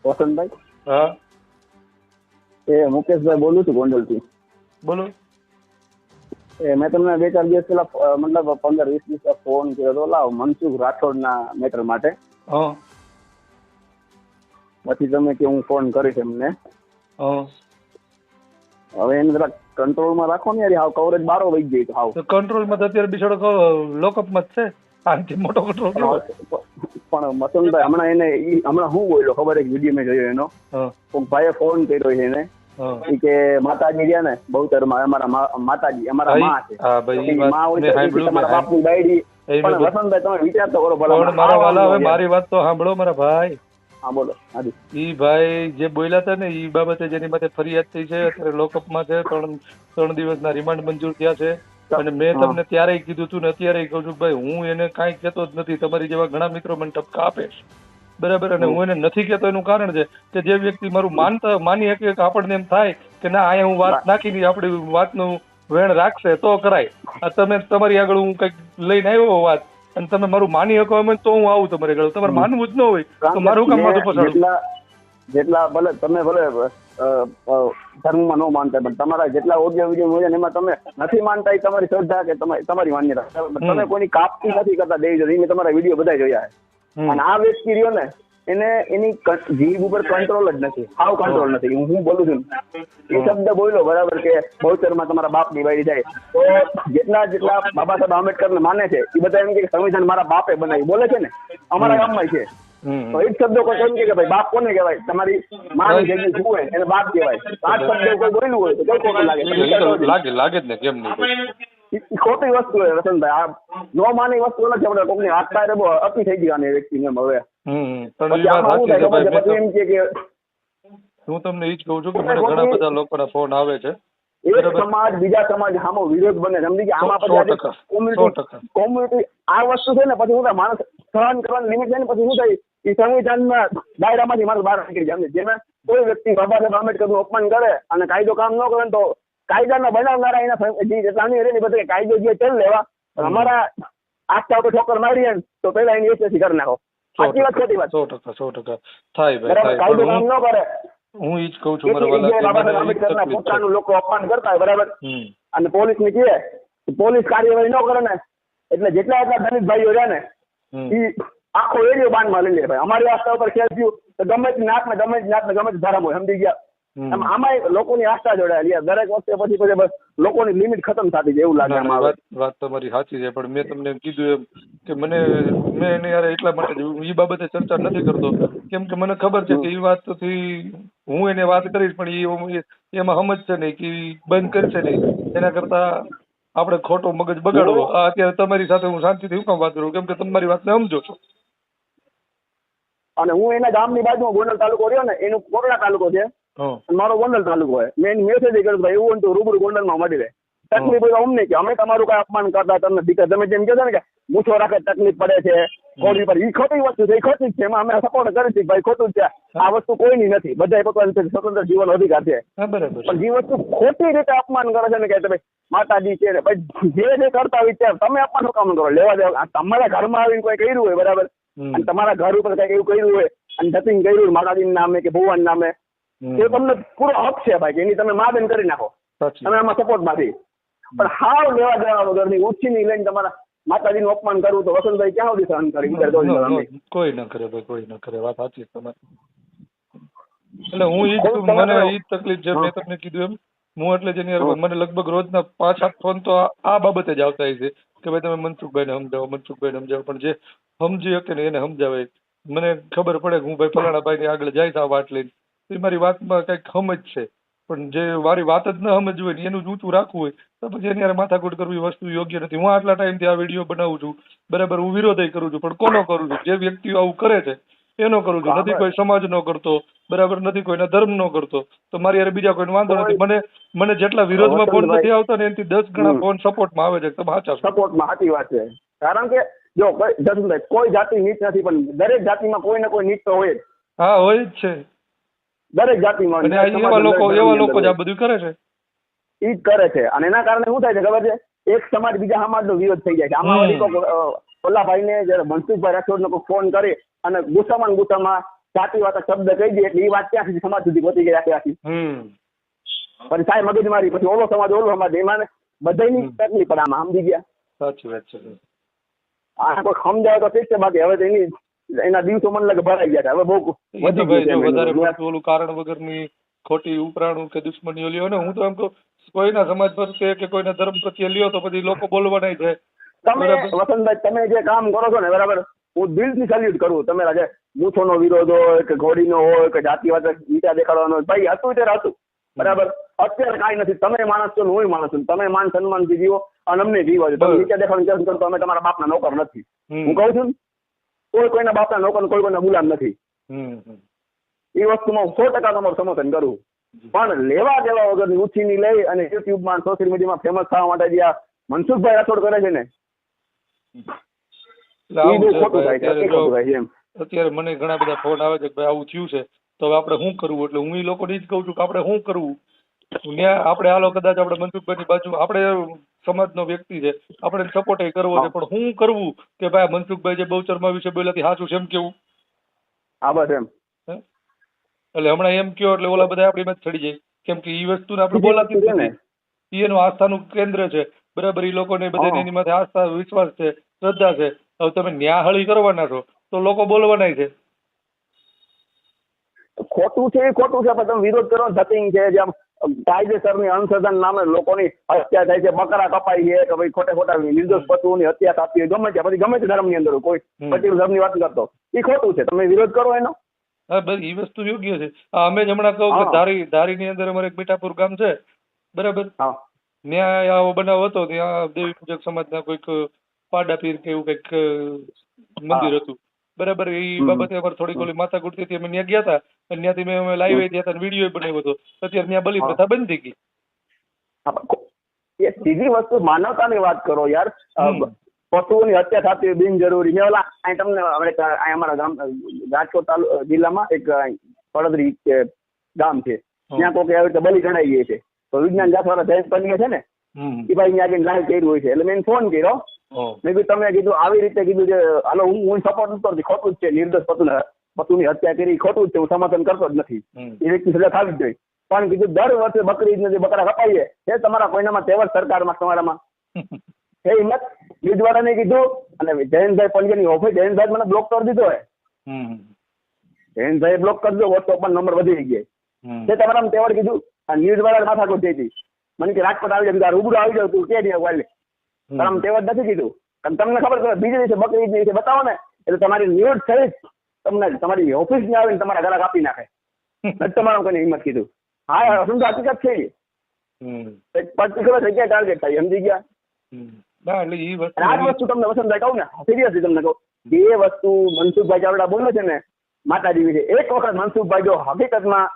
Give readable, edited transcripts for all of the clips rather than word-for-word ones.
વસંતભાઈ, હા એ મુકેશભાઈ બોલું છું ગોંડલથી. બોલો. એ મેં તમને 2-4 દિવસ પહેલા મતલબ 15-20 દિવસ ફોન કર્યો હતો લાવ મનસુખ રાઠોડના મેટર માટે. હા પછી તમે કે હું ફોન કરીશ એમને. હા હવે એને જરા કંટ્રોલમાં રાખો ને યાર, હાવ કવરેજ બારો વહી ગઈ હાવ. તો કંટ્રોલમાં તો અત્યારે બિચારો લોકઅપમાં જ છે. આનાથી મોટો કંટ્રોલ કેવો? પણ મસનભાઈ હમણાં એને હમણાં હું બોલ્યો ખબર, એક વિડીયો મેં જોયો એનો. કોઈક ભાઈએ ફોન કર્યો છે એને કે માતાજી રહ્યા ને બહુચરમાં અમારા માતાજી અમારા માં છે. માં હોય તો તમારા બાપની બાયડી. પણ વસંતભાઈ તમે વિચાર તો કરો ભલા. મારા વાલા, હવે મારી વાત તો સાંભળો મારા ભાઈ. હા બોલો. હાજી. ઈ ભાઈ જે બોલ્યા હતા ને ઈ બાબતે જેની માટે ફરિયાદ થઈ છે, અત્યારે લોકઅપમાં છે. 3 દિવસના રિમાન્ડ મંજૂર થયા છે. અને મેં તમને ત્યારેય કીધું હતું ને અત્યારે કહું છું ભાઈ, હું એને કાંઈ કહેતો જ નથી. તમારી જેવા ઘણા મિત્રો મને ટપકા આપે છે, બરાબર. અને હું એને નથી કહેતો એનું કારણ છે કે જે વ્યક્તિ મારું માની શકે કે આપણને એમ થાય કે ના અહીંયા હું વાત નાખીને આપણી વાતનું વેણ રાખશે તો કરાય. આ તમે તમારી આગળ હું કંઈક લઈને આવ્યો વાત અને તમે મારું માની શકો એમ તો હું આવું તમારે આગળ. તમારે માનવું જ ન હોય તો મારું કામ માથું પછાડું. જેટલા ભલે તમે ભલે ધર્મમાં ન માનતા, પણ તમારા જેટલા ઓડિયો વિડીયો હોય એમાં તમે નથી માનતા, એ તમારી શ્રદ્ધા કે તમારી માન્યતા. તમે કોઈની કાપતી નથી કરતા દેવી. મેં તમારા વિડીયો બધા જોયા છે. અને આ વ્યક્તિ રહ્યો ને એને એની જીભ ઉપર કંટ્રોલ જ નથી, હાવ કંટ્રોલ નથી. હું બોલું છું એ શબ્દ બોલ્યો બરાબર કે બહુચરમાં તમારા બાપની બાયડી જાય, તો જેટલા બાબા સાહેબ આંબેડકર ને માને છે એ બધા એમ કે સંવિધાન મારા બાપે બનાવી બોલે છે ને, અમારા ગામમાં છે. તો એ જ શબ્દો કોઈ એમ કે ભાઈ બાપ કોને કહેવાય, તમારી માની જગ્યાએ શું હોય એને બાપ કહેવાય. આ શબ્દો કોઈ બોલ્યું હોય તો કઈ ખોટું લાગે જ ને, કેમ નહીં? ખોટી વસ્તુ હોય રતનભાઈ. આ નો માની વસ્તુ નથી. આપણે કોકની આત્મા બહુ અતિ થઈ ગઈ વ્યક્તિ એમ. હવે હું તમને એ જ કહું છું કે મને ઘણા બધા લોકોના ફોન આવે છે. એક સમાજ બીજા સમાજ સામો વિરોધ બને, સમજી ગયા. આમાં પછી કોમ્યુનિટી આ વસ્તુ છે ને, પછી શું થાય માણસ સહન કરવાની લિમિટ છે ને, પછી શું થાય એ સંવિધાનના દાયરામાંથી માણસ બહાર નીકળી જાય. જેમાં કોઈ વ્યક્તિ બાબા સાહેબ આંબેડકરનું અપમાન કરે અને કાયદો કામ ન કરે તો કાયદાના બનાવનારા એના જે સામે રહે ને બધા કાયદો જે ચાલ લેવા. અમારા આસ્તા ઉપર ઠોકર મારીએ તો પેલા એની એસએસસી કરી નાખો. સાચી વાત ખોટી વાત? 100% થાય ભાઈ. કાયદો કામ ન કરે. હું ઈ જ કહું છું બાબા સાહેબ આંબેડકરના પોતાનું લોકો અપમાન કરતા હોય બરાબર, અને પોલીસ ને કહે પોલીસ કાર્યવાહી ન કરે ને એટલે જેટલા દલિત ભાઈઓ રહ્યા ને એ આખો એરિયો બાનમાં લઈ લે. ભાઈ અમારી આસ્થા ઉપર ખેલ થયું તો ગમે તે નાક ને ગમે તે ધારા હોય, સમજી ગયા. આમાં લોકોની આસ્થા જોડાયેલી દરેક વખતે પછી બસ લોકોની લિમિટ ખતમ થતી જાય એવું લાગે. વાત તમારી સાચી છે, પણ મેં તમને કીધું એમ કે મેં એને યાર એટલા માટે એ બાબતે ચર્ચા નથી કરતો કેમ કે મને ખબર છે કે એ વાતથી હું એને વાત કરીશ પણ એમાં સમજશે નહીં કે બંધ કરશે નહીં. એના કરતા આપણે ખોટો મગજ બગાડવો. અત્યારે તમારી સાથે હું શાંતિથી હું કામ વાત કરું કેમ કે તમારી વાતને સમજો છો. અને હું એના ગામની બાજુમાં ગોંડલ તાલુકો રહ્યો ને, એનું કોરડા તાલુકો છે, મારો ગોંડલ તાલુકો હોય. મેં એની મેસેજ કર્યો ભાઈ એવું તો રૂબરૂ ગોંડલમાં મળી રહે. તકલીફ હોય અમને કે અમે તમારું કઈ અપમાન કરતા તમને દીકરા તમે જેમ કહો ને કે મૂછો રાખે તકલીફ પડે છે ખોટી પર, એ ખોટી વસ્તુ છે, એ ખોટી જ છે. એમાં અમે સપોર્ટ કરી છે ભાઈ, ખોટું જ છે. આ વસ્તુ કોઈની નથી, બધા પોતાની સ્વતંત્ર જીવન અધિકાર છે. પણ જે વસ્તુ ખોટી રીતે અપમાન કરે છે ને કે તમે માતાજી છે ને ભાઈ જે કરતા હોય ત્યાં તમે અપમાન કામ કરો, લેવા દેવા. તમારા ઘરમાં આવીને કોઈ કર્યું હોય બરાબર, અને તમારા ઘર ઉપર કઈ એવું કર્યું હોય અને ધતિંગ કર્યું હોય માતાજીના નામે કે ભગવાન નામે, તો તમને પૂરો હક છે ભાઈ કે એની તમે મા બેન કરી નાખો, તમે આમાં સપોર્ટ માંથી. પણ હાવ લેવા દેવા વગરની ઉછીની લઈને તમારા માતાજીનું અપમાન કરવું તો વસંતભાઈ ક્યાં સુધી સહન કરી? કોઈ ન કરે ભાઈ, કોઈ ન કરે. વાત સાચી તમારી. એટલે હું મને એ જ તકલીફ છે. મેં તમને કીધું એમ હું એટલે જેની મને લગભગ રોજના 5-7 ફોન તો આ બાબતે જ આવતા છે કે ભાઈ તમે મનસુખભાઈને સમજાવો, મનસુખભાઈને સમજાવો. પણ જે સમજી શકે ને એને સમજાવે. મને ખબર પડે કે હું ભાઈ ફલાણા ભાઈ ની આગળ જાય આ વાત લઈને એ મારી વાતમાં કઈક સમજ છે, પણ જે મારી વાત જ ન સમજ હોય ને એનું ઊંચું રાખવું હોય તો પછી એની માથાકૂટ કરવી વસ્તુ યોગ્ય નથી. હું આટલા ટાઈમથી આ વિડીયો બનાવું છું બરાબર, હું વિરોધ કરું છું, પણ કોનો કરું છું? જે વ્યક્તિઓ આવું કરે છે એનો કરું છું. નથી કોઈ સમાજ નો કરતો બરાબર, નથી કોઈના ધર્મ નો કરતો, તો મારી યાર બીજા કોઈને વાંધો નથી. મને જેટલા વિરોધમાં ફોન નથી આવતા ને એનાથી 10 ગણા ફોન સપોર્ટમાં આવે છે. તમે સાચા સપોર્ટમાં સાચી વાત છે. કારણ કે જો કોઈ જાતિ નીચ નથી, પણ દરેક જાતિમાં કોઈ ને કોઈ નીચ તો હોય જ. હા હોય જ છે દરેક જાતિમાં. એવા લોકો જ આ બધું કરે છે, ઈ જ કરે છે. અને એના કારણે શું થાય છે ખબર છે? એક સમાજ બીજા સમાજનો વિરોધ થઈ જાય છે. આમાં વળી ઓલા ભાઈને જયારે મનસુખભાઈ રાઠોડને કોઈ ફોન કરે અને ગુસ્સામાં સાચી વાત શબ્દ કહી દે એટલે એ વાત ત્યાં સુધી સમાજ સુધી પહોંચી ગઈ આખી. પછી સાહેબ મગજમારી, પછી ઓલો સમાજ એમાં બધાની તકલીફ પડે આમાં, સમજી ગયા? સાચી વાત છે. આ કોઈ સમજાવે તો ઠીક છે, બાકી હવે તો એના દિવસો મને લાગે ભરાઈ ગયા છે. હવે બહુ વધારે પડતું ઓલું કારણ વગરની ખોટી ઉપરાણું કે દુશ્મનીઓ લ્યો ને, હું તો એમ કહું કોઈના સમાજ પ્રત્યે કે કોઈના ધર્મ પ્રત્યે લ્યો તો પછી લોકો બોલવાના છે. તમે વસંતભાઈ તમે જે કામ કરો છો ને, બરાબર, હું દિલથી સેલ્યુટ કરું. તમે આજે મૂછોનો વિરોધ હોય કે ઘોડીનો હોય કે જાતિવાદ નીચા દેખાડવાનો હોય, ભાઈ હતું ત્યારે હતું, બરાબર. અત્યારે કાંઈ નથી. તમે માણસ છો, હું માણસ છું. તમે માન સન્માનથી જીવો અને અમને જીવો છો. તમે નીચે દેખાડવાનું કરો તો અમે તમારા બાપના નોકર નથી. હું કહું છું કોઈ કોઈના બાપના નોકર, કોઈ કોઈના ગુલામ નથી. એ વસ્તુમાં 100% તમારું સમર્થન કરું. પણ લેવા દેવા વગરની ઉછીની લઈ અને યુટ્યુબમાં સોશિયલ મીડિયામાં ફેમસ થવા માટે જે આ મનસુખભાઈ રાઠોડ કરે છે ને, અત્યારે મને ઘણા બધા ફોન આવે છે કે ભાઈ આવું થયું છે તો હવે આપણે શું કરવું. એટલે હું એ લોકોને જ કહું છું કે આપણે શું કરવું. આપણે હાલો કદાચ આપણે મનસુખભાઈની બાજુ, આપણે સમાજનો વ્યક્તિ છે, આપણે સપોર્ટ કરવો છે, પણ શું કરવું કે ભાઈ મનસુખભાઈ જે બહુચરમાં વિશે બોલ્યા સાચું છે એમ કેવું. હા બસ એમ. એટલે હમણાં એમ કયો એટલે ઓલા બધા આપણી માં ચડી જાય, કેમ કે એ વસ્તુને આપણે બોલાતી જ નથી. એનું આસ્થાનું કેન્દ્ર છે, બરાબર. એ લોકોને બધાને એની માથે આસ્થા, વિશ્વાસ છે, શ્રદ્ધા છે. હવે તમે ન્યાહળી કરવાના છો તો લોકો બોલવાના છે. ખોટું છે એ ખોટું છે, પણ તમે વિરોધ કરો ધતિંગ છે, જેમ કાયદેસરની અંશધન નામે લોકોની હત્યા થાય છે, બકરા કપાઈ છે કે ભાઈ ખોટે ખોટા નિર્દોષ પશુઓની હત્યા થતી હોય, ગમે છે, પછી ગમે તે ધર્મની અંદર કોઈ પછી ધર્મની વાત કરતો, એ ખોટું છે. તમે વિરોધ કરો એનો. હા બસ એ વસ્તુ યોગ્ય છે. અમે જ હમણાં કહું કે ધારીની અંદર અમારે એક મીઠાપુર ગામ છે, બરાબર. ત્યાં આવો બનાવ હતો. ત્યાં દેવી પૂજક સમાજના કોઈક પાડા પીર કે એવું કઈક મંદિર હતું, બરાબર. એ બાબતે અમારે થોડીક ઓલી માથાકૂટ હતી. અમે ત્યાં ગયા હતા અને ત્યાંથી મેં અમે લાઈવ ગયા હતા, વિડીયો બનાવ્યો હતો. અત્યારે ત્યાં બલિ પ્રથા બંધ થઈ ગઈ. એ સીધી વસ્તુ માનવતાની વાત કરો યાર. પશુઓની હત્યા થતી બિનજરૂરી. મેં ઓલા તમને અમારા ગામ રાજકોટ જિલ્લામાં એક પડદરી ગામ છે, ત્યાં કોઈ આવી રીતે બલિ ગણાઈ ગઈ છે. તો વિજ્ઞાન જાતવાળા જયેશ પંડ્યા છે ને, એ ભાઈ આગળ લાઈવ કર્યું હોય છે. એટલે મેં ફોન કર્યો, મેં કીધું તમે કીધું આવી રીતે કીધું છે, હાલો હું સપોર્ટ નથી કરતી, ખોટું જ છે. નિર્દોષ પશુની હત્યા કરી ખોટું જ છે, હું સમર્થન કરતો જ નથી. એ વ્યક્તિ સજા થવી જ જોઈએ. પણ કીધું દર વર્ષે બકરી ઈદને જે બકરા કપાઈએ છે તમારા કોઈનામાં તહેવાર સરકારમાં તમારામાં એ હિંમત ન્યૂઝવાળાને કીધું. અને જયંતભાઈ પંડ્યાની ઓફિસ, જયંતભાઈ મને બ્લોક કરી દીધો હોય. જયંતભાઈ બ્લોક કરી દીધો, વોટ્સઅપ પર નંબર વધી ગયા છે તમારા તહેવાર કીધું. અને ન્યૂઝવાળા માથાકૂટ થઈ હતી. મને કે રાજકોટ આવી જાય, રૂબરૂ આવી જાવ, તું કે નહીં વાલે તારા તહેવાર નથી કીધું. તમને ખબર છે બીજે દિવસે બકરી ઈદ દિવસે બતાવો ને એટલે તમારી ન્યૂઝ સહિત તમને તમારી ઓફિસ ને આવીને તમારા ઘરે કાપી નાખે. તમારા કોઈને હિંમત કીધું. હા શું હકીકત છે. પર્ટિક્યુલર જગ્યાએ ટાર્ગેટ થાય, સમજી ગયા. આ વસ્તુ તમને વસંતભાઈ કહું ને, સિરિયસલી તમને કહું, એ વસ્તુ મનસુખભાઈ ચાવડા બોલે છે ને માતાજી વિશે, એક વખત મનસુખભાઈ જો હકીકતમાં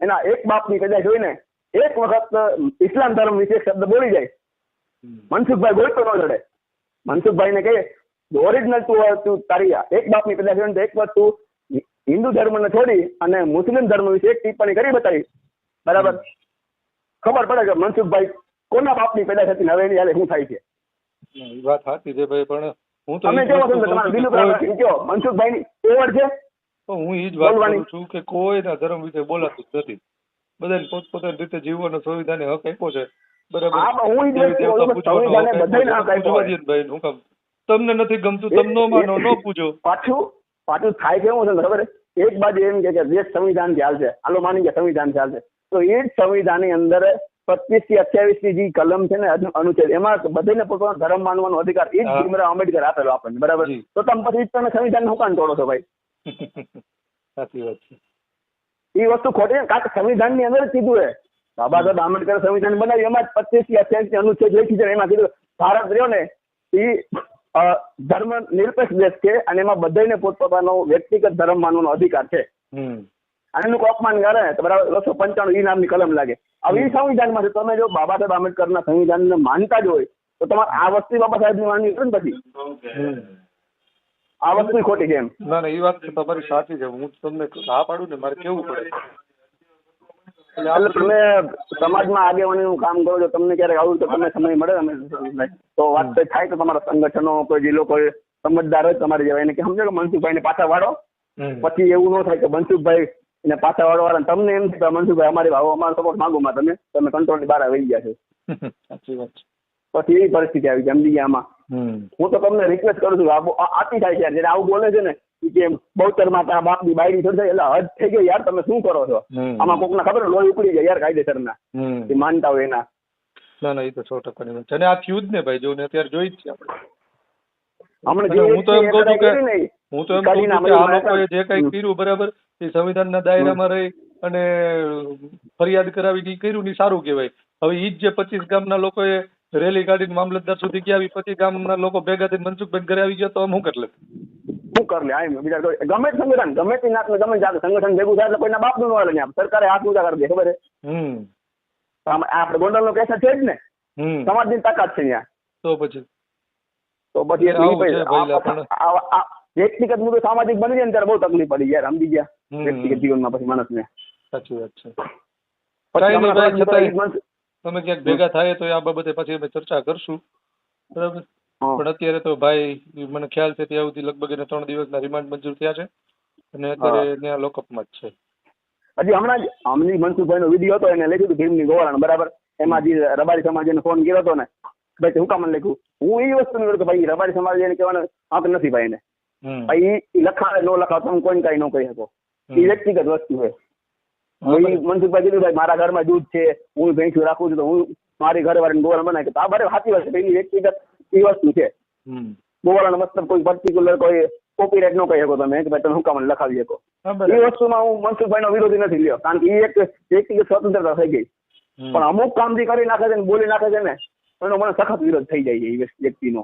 એના એક બાપની કદાચ હોય ને, એક વખત ઇસ્લામ ધર્મ વિશે શબ્દ બોલી જાય, મનસુખભાઈ બોલતો ન લડે. મનસુખભાઈ ને કહે ઓરિજિનલ તું તારી એક બાપની કદાચ હોય ને, એક વખત તું હિન્દુ ધર્મને છોડી અને મુસ્લિમ ધર્મ વિશે એક ટિપ્પણી કરી બતાવી, બરાબર. ખબર પડે કે મનસુખભાઈ કોના બાપની પેદા થતી હવે એની હાલે શું થાય છે. વાત સાચી છે ભાઈ, પણ હું તો મનસુખભાઈ ની એવડ છે. હું એ જ વાત કરું છું કે કોઈના ધર્મ વિશે બોલાતું જ નથી. બધાને પોતપોતાની રીતે જીવવાનો સંવિધાને હક આપ્યો છે, બરાબર. તમને નથી ગમતું તમને માનો, ન પૂછો. પાછું થાય કેવું છે ખબર? એક બાજુ એમ કે દેશ સંવિધાન થી હાલશે, હાલો માની ગયા સંવિધાન થી હાલશે, તો એ જ સંવિધાન ની અંદર 25 થી 28 ની જે કલમ છે ને અનુચ્છેદ, એમાં બધાને પોતાનો ધર્મ માનવાનો અધિકાર એ જ ભીમરાવ આંબેડકર આપેલો આપણને, બરાબર. તો તમે પછી તમે સંવિધાન હું કાન તોડો છો ભાઈ? સાચી વાત છે. એ વસ્તુ ખોટી. કારણ કે સંવિધાન ની અંદર જ કીધું છે, બાબા સાહેબ આંબેડકર સંવિધાન બનાવ્યું, એમાં 25 થી 28 અનુચ્છેદ લખી છે. એમાં કીધું ભારત રહ્યો ને એ ધર્મ નિરપેક્ષ દેશ છે અને એમાં બધાને પોતપોતાનો વ્યક્તિગત ધર્મ માનવાનો અધિકાર છે. અને એનું અપમાન કરે તો બરાબર 295 નામની કલમ લાગે. હવે એ સંવિધાનમાં છે. તમે જો બાબા સાહેબ આંબેડકરના સંવિધાનને માનતા જ હોય તો તમારે આ વસ્તુ બાબા સાહેબ ની માનવી પડે ને. પછી આ વસ્તુ ખોટી છે એમ. ના ના, એ વાત તમારી સાચી છે. હું તમને હા પાડું ને, મારે કેવું પડે. એટલે તમે સમાજમાં આગેવાનીનું કામ કરો છો, તમને ક્યારેક આવું તો તમને સમય મળે તો વાત થાય તો તમારા સંગઠનો કોઈ જે લોકો સમજદાર હોય તમારી જેવા એને કે સમજો કે મનસુખભાઈને પાછા વાળો પછી એવું ન થાય કે મનસુખભાઈ ને પાછા વાળા તમને એમ થાય કે મનસુખભાઈ અમારો સપોર્ટ માંગો માં તમે કંટ્રોલ ની બહાર આવી ગયા છે. સાચી વાત છે. પછી એવી પરિસ્થિતિ આવી છે સમજી ગયા આમાં. હું તો તમને રિક્વેસ્ટ કરું છું આતી થાય છે યાર, જયારે આવું બોલે છે ને કે બહુચર માં તારા બાપ ની બાયડી થઈ જાય એટલે હદ થઈ ગઈ યાર, તમે શું કરો છો આમાં? કોક ના ખબર લોહી ઉકળી જાય યાર કાયદેસર ના એ માનતા હોય એના. ના એ તો 100% વાત છે. અને આ થયું જ ને ભાઈ, જો ને અત્યારે જોઈ જ છે આપણે. હું તો એમ કહું છું કે આ લોકોએ જે કઈ કર્યું બરાબર એ સંવિધાનના દાયરામાં રહી અને ફરિયાદ કરાવી કર્યું ને સારું કહેવાય. હવે ઈ જ જે 25 ગામના લોકોએ રેલી કાઢીને મામલતદાર સુધી ગયા, 25 ગામના લોકો ભેગા થઈને મનસુખભાઈ ઘરે આવી ગયા તો શું કરી લે? શું કરી લે? બીજા ગમે સંગઠન ગમે તે નાત ગમે જાત સંગઠન ભેગું થાય એટલે કોઈના બાપ નું ન હાલે. સરકારે હાથ ઊંચા કરી દે, ખબર છે? આપણે ગોંડલ નો કેસ છે જ ને, સમાજની તાકાત છે ત્યાં. તો પછી વ્યક્તિગત મુદ્દો સામાજિક બની જાય ને ત્યારે બહુ તકલીફ પડી યાર, સમજી ગયા? વ્યક્તિગત જીવનમાં પછી માણસને. સાચી વાત છે. તમે ક્યાંક ભેગા થાય તો આ બાબતે પછી અમે ચર્ચા કરશું, બરાબર? પણ અત્યારે તો ભાઈ મને ખ્યાલ છે ત્યાં સુધી લગભગ એને 3 દિવસના રિમાન્ડ મંજૂર થયા છે અને અત્યારે ત્યાં લોકઅપમાં જ છે. હજી હમણાં જ મનસુખભાઈ નો વિડીયો હતો એને લખ્યું હતું ભીમની ગોવાળાનો, બરાબર? એમાં જે રબારી સમાજને ફોન કર્યો હતો ને ભાઈ હું કામ લખ્યું, હું એ વસ્તુ નહીં કે ભાઈ રબારી સમાજ એને કહેવાનો હક નથી ભાઈ ને. ભાઈ લખાવે ન લખાવ તમે કોઈને કઈ ન કહી શકો, એ વ્યક્તિગત વસ્તુ છે. મનસુખભાઈ કીધું ભાઈ મારા ઘરમાં દૂધ છે, હું ભેંસું રાખું છું તો હું મારી ઘર વાળાને ગોવાળા બનાવી કે આ બરાબર સાચી વાત છે. એની વ્યક્તિગત એ વસ્તુ છે. ગોવાળાનો મતલબ કોઈ પર્ટિક્યુલર કોઈ કોપીરાઇટ ન કહી શકો તમે કે ભાઈ તમે હું કામ લખાવી શકો. એ વસ્તુમાં હું મનસુખભાઈ નો વિરોધી નથી લ્યો, કારણ કે એ એક વ્યક્તિગત સ્વતંત્રતા થઈ ગઈ. પણ અમુક કામ જે કરી નાખે છે ને બોલી નાખે છે ને એનો મને સખત વિરોધ થઈ જાય છે એ વ્યક્તિનો.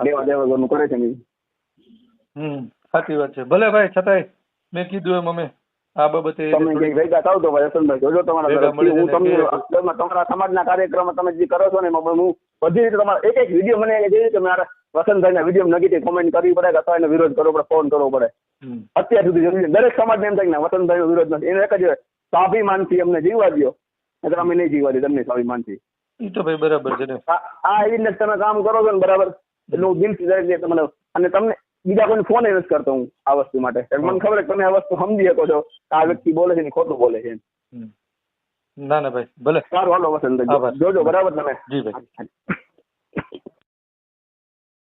દેવા દેવા કરે છે ને. સાચી વાત છે. ભલે ભાઈ, છતાંય મેં કીધું એમ અમે આ બાબતે તમે જે ભેગા થાવ તો ભાઈ વસંતભાઈ જોજો તમારા હું તમને તમારા સમાજના કાર્યક્રમ તમે જે કરો છો ને એમાં હું બધી રીતે તમારા એક વિડીયો મને જે રીતે મારા વસંતભાઈના વિડીયો નેગેટિવ કોમેન્ટ કરવી પડે અથવા એનો વિરોધ કરવો પડે, ફોન કરવો પડે. અત્યાર સુધી દરેક સમાજને એમ થાય કે વસંતભાઈનો વિરોધ નથી, એને એક જ સ્વાભિમાનથી અમને જીવવા દો, એટલે અમે નહીં જીવવા દઈએ તમને સ્વાભિમાનથી. એ તો ભાઈ બરાબર છે ને. આ એવી રીતે તમે કામ કરો છો ને બરાબર, એટલે હું દિલથી તમને અને તમને બીજા કોઈને ફોન નથી કરતો હું આ વસ્તુ માટે. મને ખબર છે તમે આ વસ્તુ સમજી શકો છો આ વ્યક્તિ બોલે છે ને ખોટું બોલે છે. ના ભાઈ ભલે. સારું હાલો વસંત જોજો બરાબર તમે. જી ભાઈ.